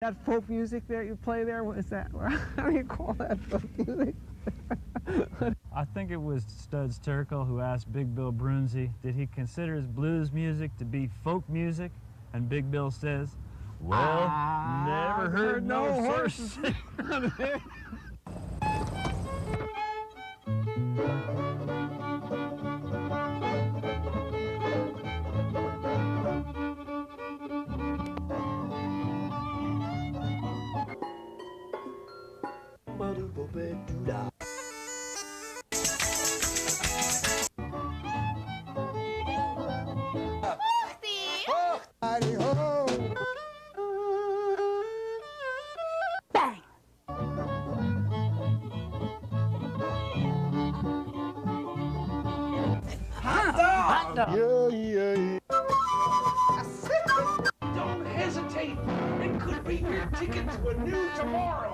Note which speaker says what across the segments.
Speaker 1: That folk music that you play there, what is that? How do you call that folk music?
Speaker 2: I think it was Studs Terkel who asked Big Bill Brunzi, did he consider his blues music to be folk music? And Big Bill says, well, never heard no horse.
Speaker 3: Don't hesitate. It could be your ticket to a new tomorrow.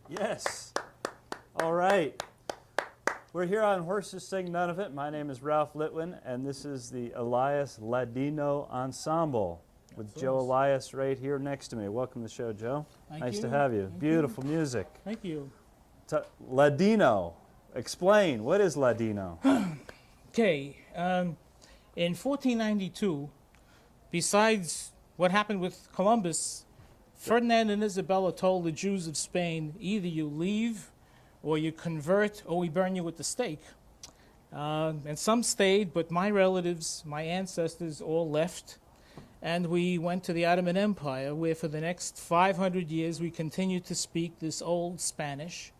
Speaker 2: Yes. All right. We're here on Horses Sing None of It. My name is Ralph Litwin, and this is the Elias Ladino Ensemble with Joe Elias right here next to me. Welcome to the show, Joe. Nice to have you. Beautiful music.
Speaker 4: Thank you.
Speaker 2: Ladino. Explain. What is Ladino?
Speaker 4: Okay. In 1492, besides what happened with Columbus, Ferdinand and Isabella told the Jews of Spain, either you leave or you convert or we burn you at the stake. And some stayed, but my relatives, my ancestors all left. And we went to the Ottoman Empire, where for the next 500 years we continued to speak this old Spanish.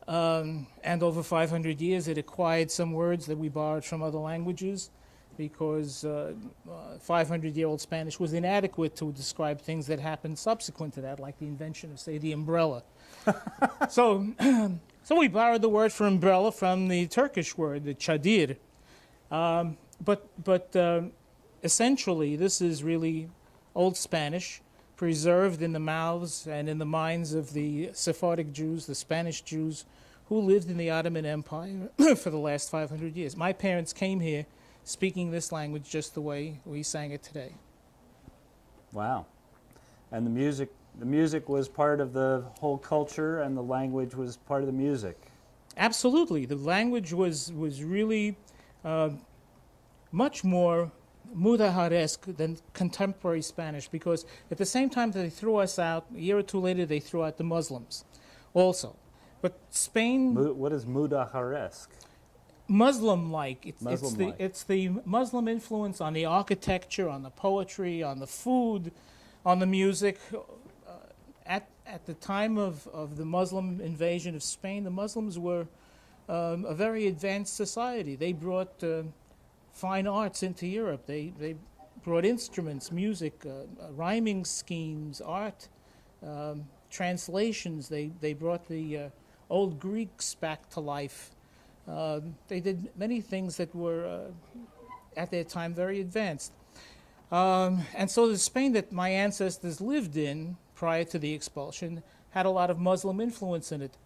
Speaker 4: And over 500 years it acquired some words that we borrowed from other languages, because 500-year-old Spanish was inadequate to describe things that happened subsequent to that, like the invention of, say, the umbrella. So we borrowed the word for umbrella from the Turkish word, the çadır. But essentially, this is really Old Spanish, preserved in the mouths and in the minds of the Sephardic Jews, the Spanish Jews, who lived in the Ottoman Empire for the last 500 years. My parents came here speaking this language just the way we sang it today.
Speaker 2: Wow. And the music was part of the whole culture, and the language was part of the music.
Speaker 4: Absolutely. The language was really much more Mudajaresque than contemporary Spanish, because at the same time that they threw us out, a year or two later they threw out the Muslims also. But Spain...
Speaker 2: What is Mudajaresque?
Speaker 4: Muslim-like.
Speaker 2: Muslim-like.
Speaker 4: It's the Muslim influence on the architecture, on the poetry, on the food, on the music. At the time of the Muslim invasion of Spain, the Muslims were a very advanced society. They brought fine arts into Europe. They brought instruments, music, rhyming schemes, art, translations. They brought the old Greeks back to life. They did many things that were, at their time, very advanced. And so the Spain that my ancestors lived in prior to the expulsion had a lot of Muslim influence in it.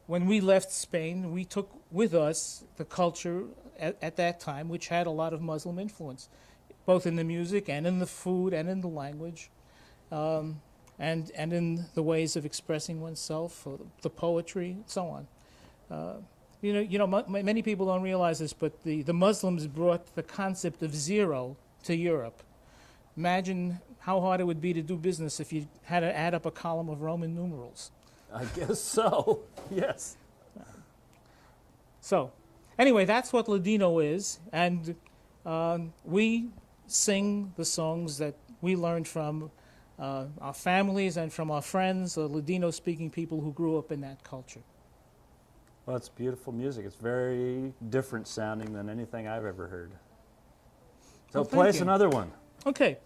Speaker 4: When we left Spain, we took with us the culture at that time, which had a lot of Muslim influence, both in the music and in the food and in the language, and in the ways of expressing oneself, the poetry, and so on. Many people don't realize this, but the Muslims brought the concept of zero to Europe. Imagine how hard it would be to do business if you had to add up a column of Roman numerals.
Speaker 2: I guess so, yes.
Speaker 4: So, anyway, that's what Ladino is, and we sing the songs that we learned from our families and from our friends, Ladino-speaking people who grew up in that culture.
Speaker 2: Well, it's beautiful music. It's very different sounding than anything I've ever heard. So play us another one.
Speaker 4: Okay.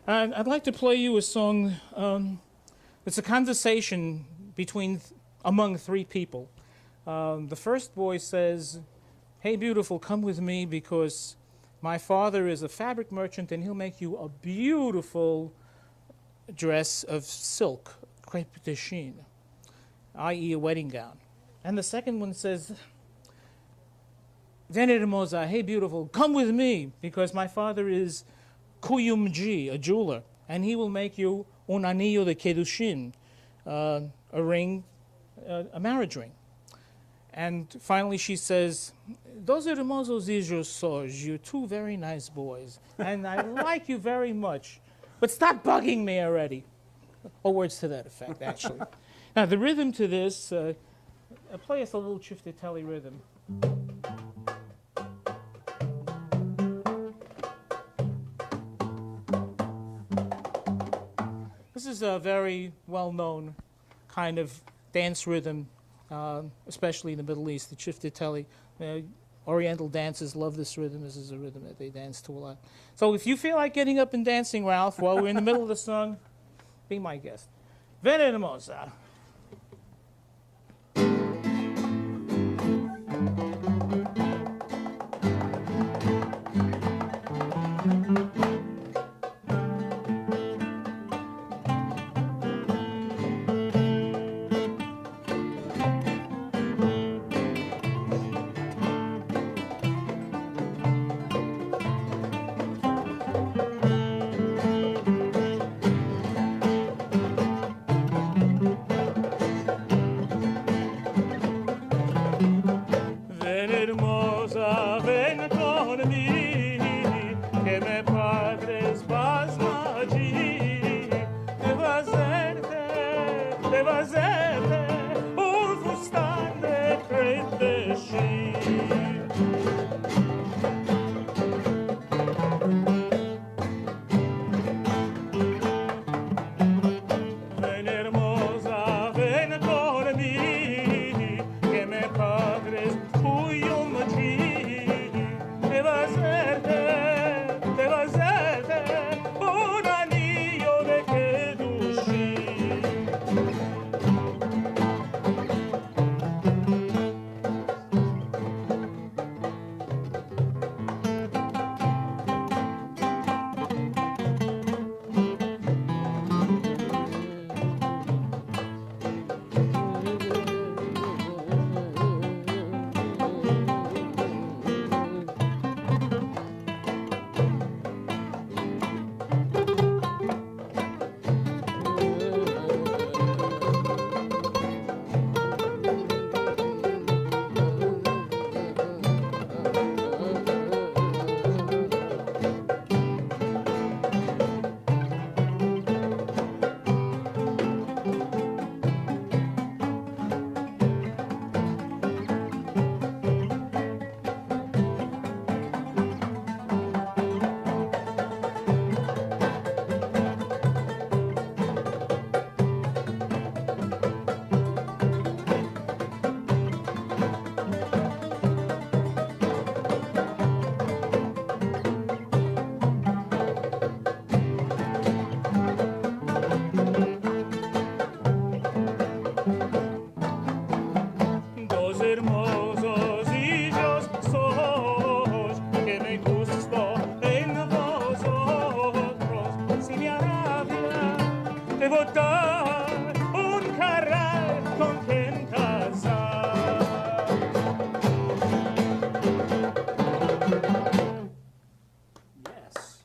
Speaker 4: I'd like to play you a song. It's a conversation among three people. The first boy says, "Hey, beautiful, come with me because my father is a fabric merchant and he'll make you a beautiful dress of silk, crêpe de chine, i.e. a wedding gown." And the second one says, "Ven hermosa, hey, beautiful, come with me because my father is Kuyumji, a jeweler, and he will make you un anillo de kedushin, a ring, a marriage ring." And finally she says, "Dos hermosos hijos sois, you're two very nice boys, and I like you very much, but stop bugging me already." Or words to that effect, actually. Now, the rhythm to this, play us a little Ciftitelli rhythm. This is a very well-known kind of dance rhythm, especially in the Middle East, the Ciftitelli. Oriental dancers love this rhythm. This is a rhythm that they dance to a lot. So if you feel like getting up and dancing, Ralph, while we're in the middle of the song, be my guest. Ven hermosa. votar un corral con quien casar.
Speaker 2: Yes.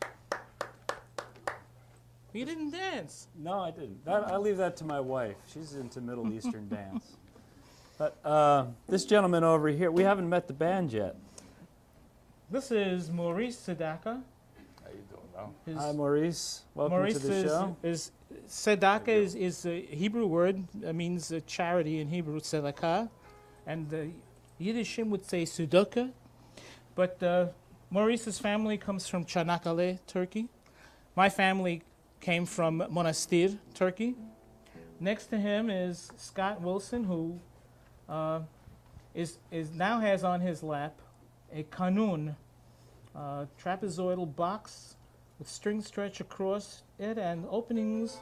Speaker 4: You didn't dance.
Speaker 2: No, I didn't. I leave that to my wife. She's into Middle Eastern dance. But this gentleman over here, we haven't met the band yet.
Speaker 4: This is Maurice Sedaka.
Speaker 5: How you doing now?
Speaker 2: Hi, Maurice. Welcome
Speaker 4: Maurice
Speaker 2: to the show.
Speaker 4: is Sedaka is a Hebrew word that means charity in Hebrew, tzedakah, and the Yiddishim would say sudoka. But Maurice's family comes from Çanakkale, Turkey. My family came from Monastir, Turkey. Next to him is Scott Wilson, who is now has on his lap a kanun, trapezoidal box with string stretch across it and openings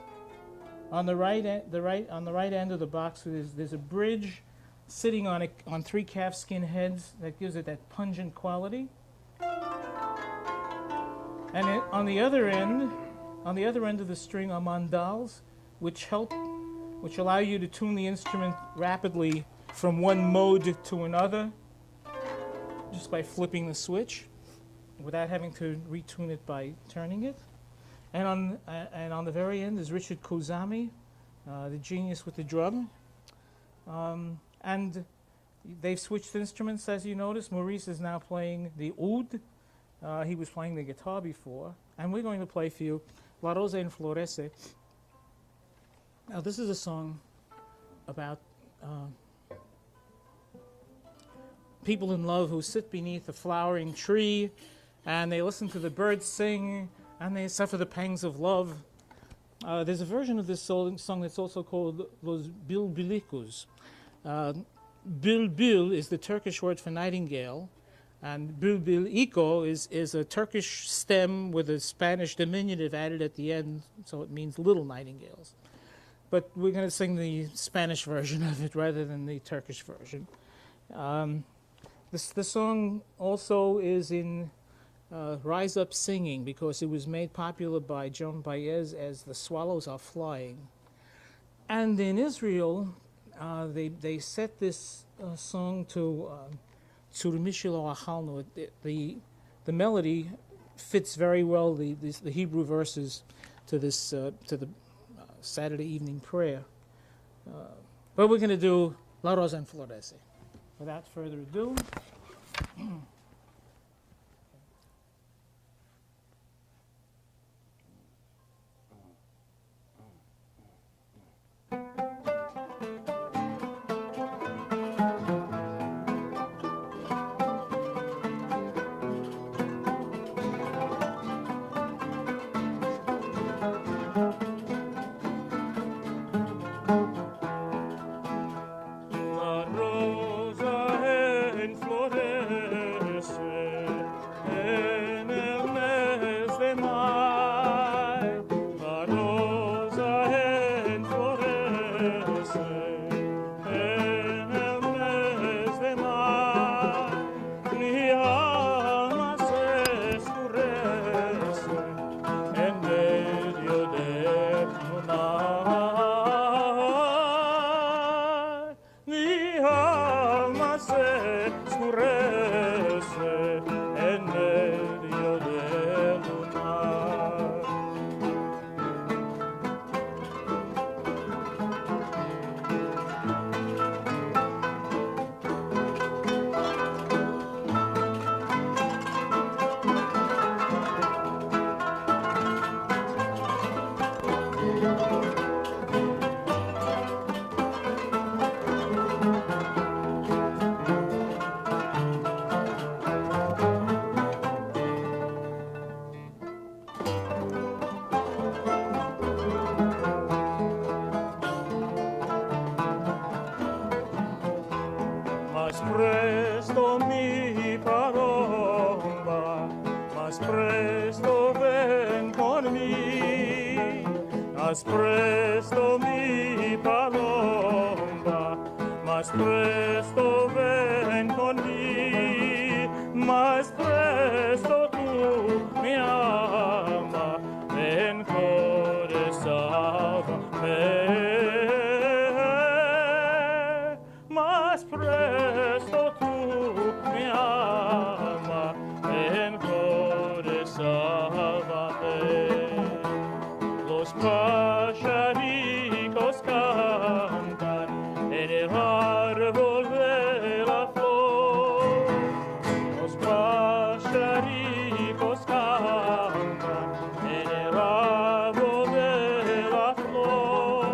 Speaker 4: on the right end of the box. There's a bridge sitting on three calfskin heads that gives it that pungent quality. And on the other end of the string are mandals, which allow you to tune the instrument rapidly from one mode to another, just by flipping the switch, without having to retune it by turning it. And on the very end is Richard Kozami, the genius with the drum. And they've switched instruments, as you notice. Maurice is now playing the oud. He was playing the guitar before. And we're going to play for you La Rosa Enflorece. Now, this is a song about people in love who sit beneath a flowering tree and they listen to the birds sing and they suffer the pangs of love. There's a version of this song that's also called Los Bilbilicos. Bilbil is the Turkish word for nightingale, and Bilbiliko is a Turkish stem with a Spanish diminutive added at the end, so it means little nightingales. But we're going to sing the Spanish version of it rather than the Turkish version. The song also is in Rise Up Singing because it was made popular by Joan Baez as The Swallows Are Flying. And in Israel, they set this song to Mishilo Achalnu. The melody fits very well the Hebrew verses to the Saturday evening prayer. But we're going to do La Rosa Enflorece. Without further ado.
Speaker 6: presto mi palomba, más presto ven conmigo, más presto mi palomba, más presto ven conmigo, más presto tú mi alma, ven core salva. Más presto tú me ama, en core sálvame. Los pajaricos cantan en el árbol de la flor. Los pajaricos cantan en el árbol de la flor.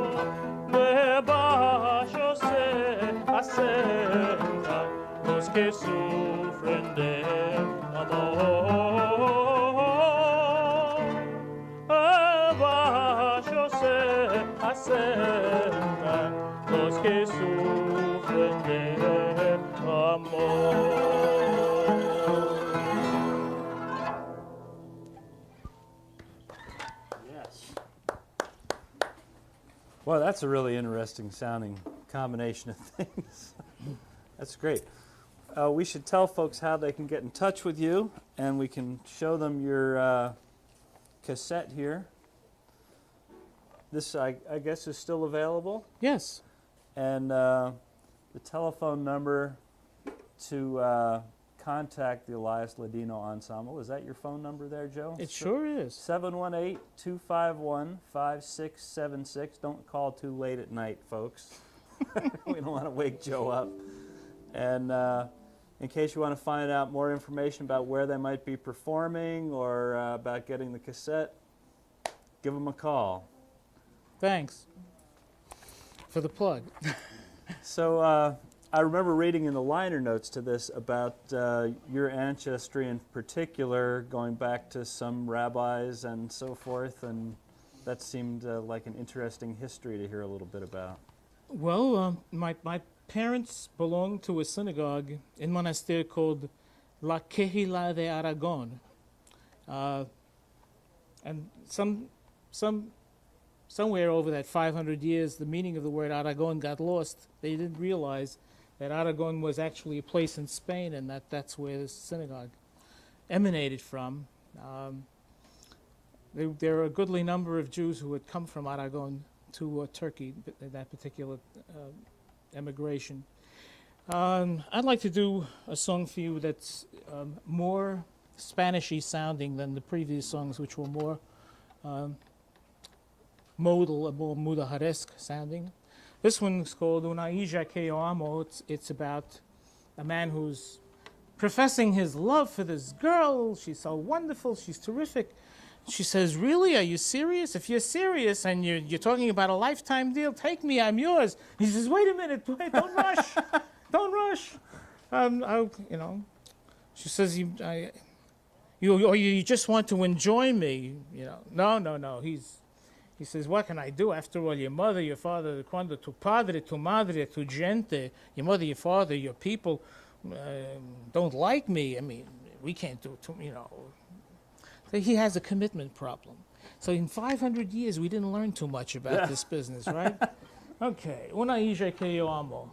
Speaker 6: Debajo se asentan los que sufren de amor. Debajo se asentan los que sufren de amor.
Speaker 2: Yes. Well, that's a really interesting sounding combination of things. That's great. We should tell folks how they can get in touch with you, and we can show them your cassette here. This, I guess, is still available.
Speaker 4: Yes.
Speaker 2: And the telephone number to contact the Elias Ladino Ensemble, is that your phone number there, Joe?
Speaker 4: It sure is.
Speaker 2: 718-251-5676. Don't call too late at night, folks. We don't want to wake Joe up. And in case you want to find out more information about where they might be performing or about getting the cassette, give them a call.
Speaker 4: Thanks for the plug.
Speaker 2: So I remember reading in the liner notes to this about your ancestry in particular, going back to some rabbis and so forth, and that seemed like an interesting history to hear a little bit about.
Speaker 4: Well, my parents belonged to a synagogue in Monastery called La Kehila de Aragon. And somewhere over that 500 years, the meaning of the word Aragon got lost. They didn't realize that Aragon was actually a place in Spain, and that's where the synagogue emanated from. There are a goodly number of Jews who had come from Aragon to Turkey, that particular emigration. I'd like to do a song for you that's more Spanish-y sounding than the previous songs, which were more modal, more Mudajaresque sounding. This one's called Una hija que yo amo. It's about a man who's professing his love for this girl. She's so wonderful. She's terrific. She says, really? Are you serious? If you're serious and you're talking about a lifetime deal, take me, I'm yours. He says, wait a minute, wait, don't rush. Don't rush. She says, you just want to enjoy me. No. He says, what can I do? After all, your mother, your father, cuando tu padre, tu madre, tu gente, your mother, your father, your people don't like me. I mean, we can't do, So he has a commitment problem. So in 500 years, we didn't learn too much about this business, right? Okay. Una hija que yo amo.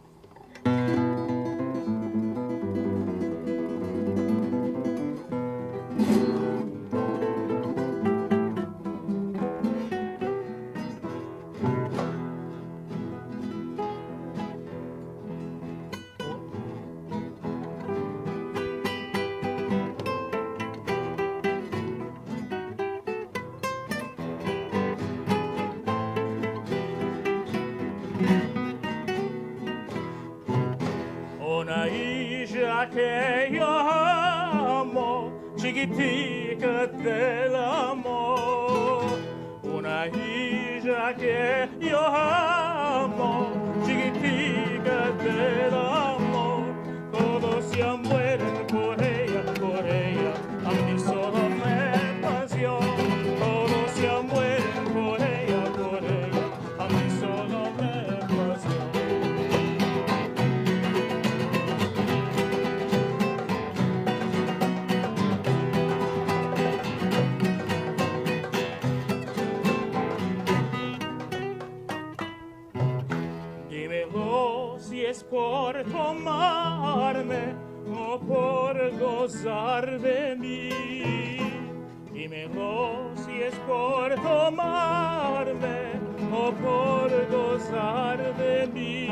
Speaker 6: Una hija que yo amo, chiquitica del amor. Una hija que yo amo, chiquitica del amor. Todos se mueren por ella, a mí solo me pasión. Todos se mueren por ella, a mí solo me pasión. Si es por tomarme o por gozar de mí. Dímelo si es por tomarme o o por gozar de mí,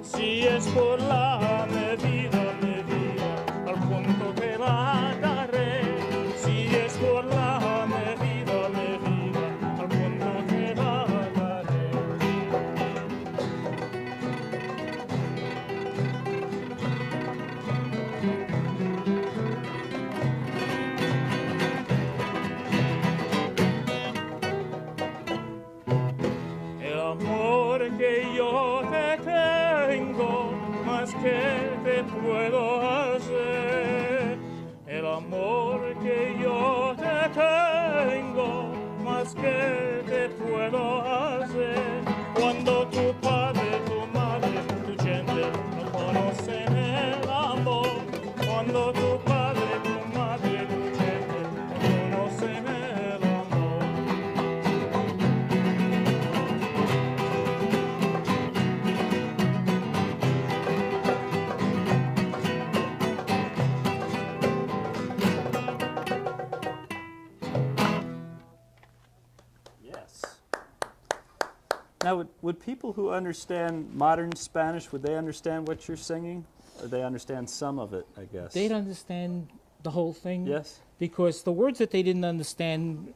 Speaker 6: si es por la medida, al punto que la daré, si es por la medida, al punto que la daré. El amor que yo te tengo, más que te puedo hacer. El amor que yo te tengo, más que te puedo hacer. Cuando tu padre, tu madre, tu gente no conocen el amor. Cuando tu padre, tu madre, tu gente no conocen el amor.
Speaker 2: Yes. Now, would people who understand modern Spanish, would they understand what you're singing? Or they understand some of it, I guess?
Speaker 4: They'd understand the whole thing.
Speaker 2: Yes?
Speaker 4: Because the words that they didn't understand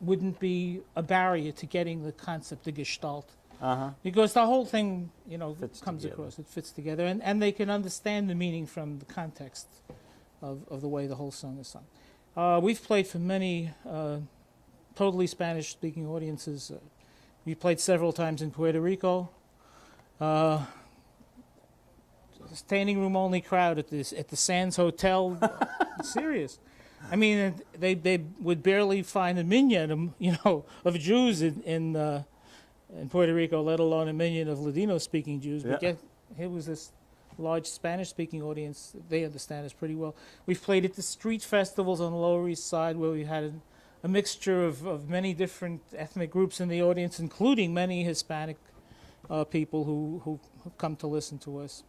Speaker 4: wouldn't be a barrier to getting the concept, the gestalt.
Speaker 2: Uh-huh.
Speaker 4: Because the whole thing,
Speaker 2: Fits
Speaker 4: comes
Speaker 2: together.
Speaker 4: across. It fits together. And they can understand the meaning from the context of the way the whole song is sung. We've played for many totally Spanish-speaking audiences. We played several times in Puerto Rico. Standing room only crowd at the Sands Hotel. Serious. I mean, they would barely find a minyan, of Jews in Puerto Rico, let alone a million of Ladino-speaking Jews. But
Speaker 2: Yeah.
Speaker 4: yet, here was this large Spanish-speaking audience. They understand us pretty well. We've played at the street festivals on the Lower East Side, where we had a mixture of many different ethnic groups in the audience, including many Hispanic people who come to listen to us.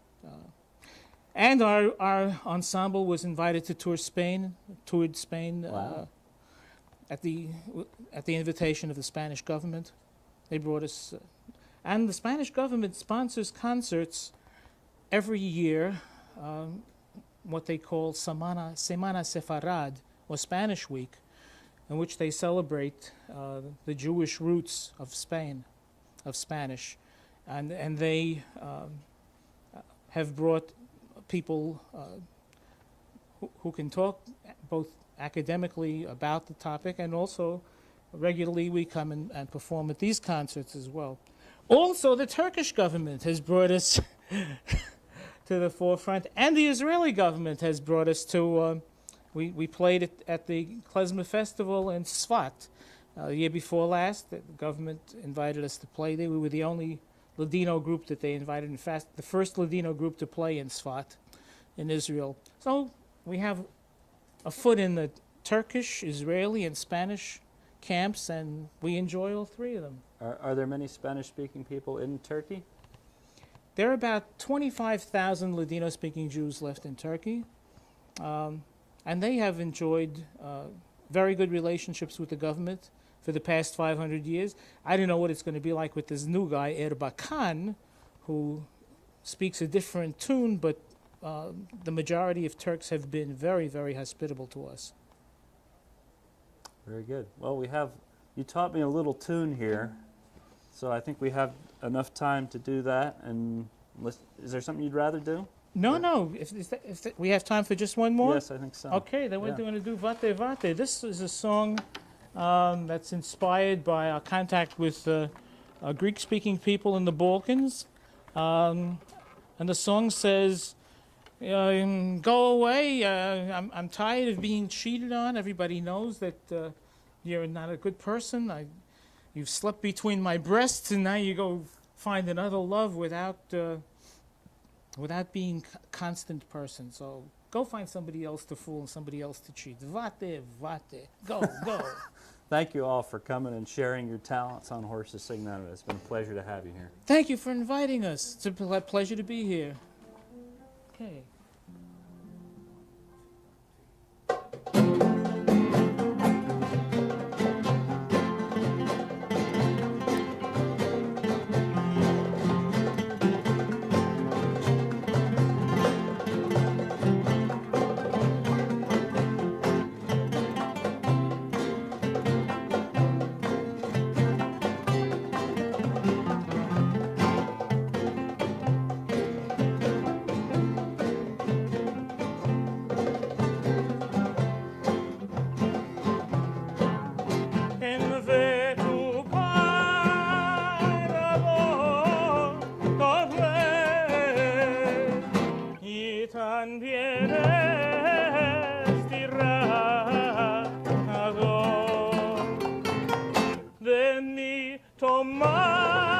Speaker 4: And our ensemble was invited to toured Spain
Speaker 2: Wow.
Speaker 4: at the invitation of the Spanish government. They brought us, and the Spanish government sponsors concerts every year, what they call Semana Sefarad, or Spanish Week, in which they celebrate the Jewish roots of Spain, of Spanish, and they have brought people who can talk both academically about the topic, and also regularly we come and perform at these concerts as well. Also, the Turkish government has brought us to the forefront, and the Israeli government has brought us to, we played at the Klezmer Festival in Sfat the year before last. The government invited us to play there. We were the only Ladino group that they invited. In fact, the first Ladino group to play in Sfat in Israel. So we have a foot in the Turkish, Israeli, and Spanish camps, and we enjoy all three of them.
Speaker 2: Are there many Spanish-speaking people in Turkey?
Speaker 4: There are about 25,000 Ladino-speaking Jews left in Turkey, and they have enjoyed very good relationships with the government for the past 500 years. I don't know what it's going to be like with this new guy, Erbakan, who speaks a different tune, but the majority of Turks have been very, very hospitable to us.
Speaker 2: Very good. Well, you taught me a little tune here, so I think we have enough time to do that. And is there something you'd rather do?
Speaker 4: No. If we have time for just one more?
Speaker 2: Yes, I think so.
Speaker 4: Okay, then we're going to do Vate Vate. This is a song that's inspired by our contact with Greek-speaking people in the Balkans. And the song says, go away, I'm tired of being cheated on. Everybody knows that you're not a good person. You've slept between my breasts, and now you go find another love without being a constant person. So go find somebody else to fool and somebody else to cheat. Vate, vate, go.
Speaker 2: Thank you all for coming and sharing your talents on Horses Sing None of It. It's been a pleasure to have you here.
Speaker 4: Thank you for inviting us. It's a pleasure to be here. Okay.
Speaker 6: tomar.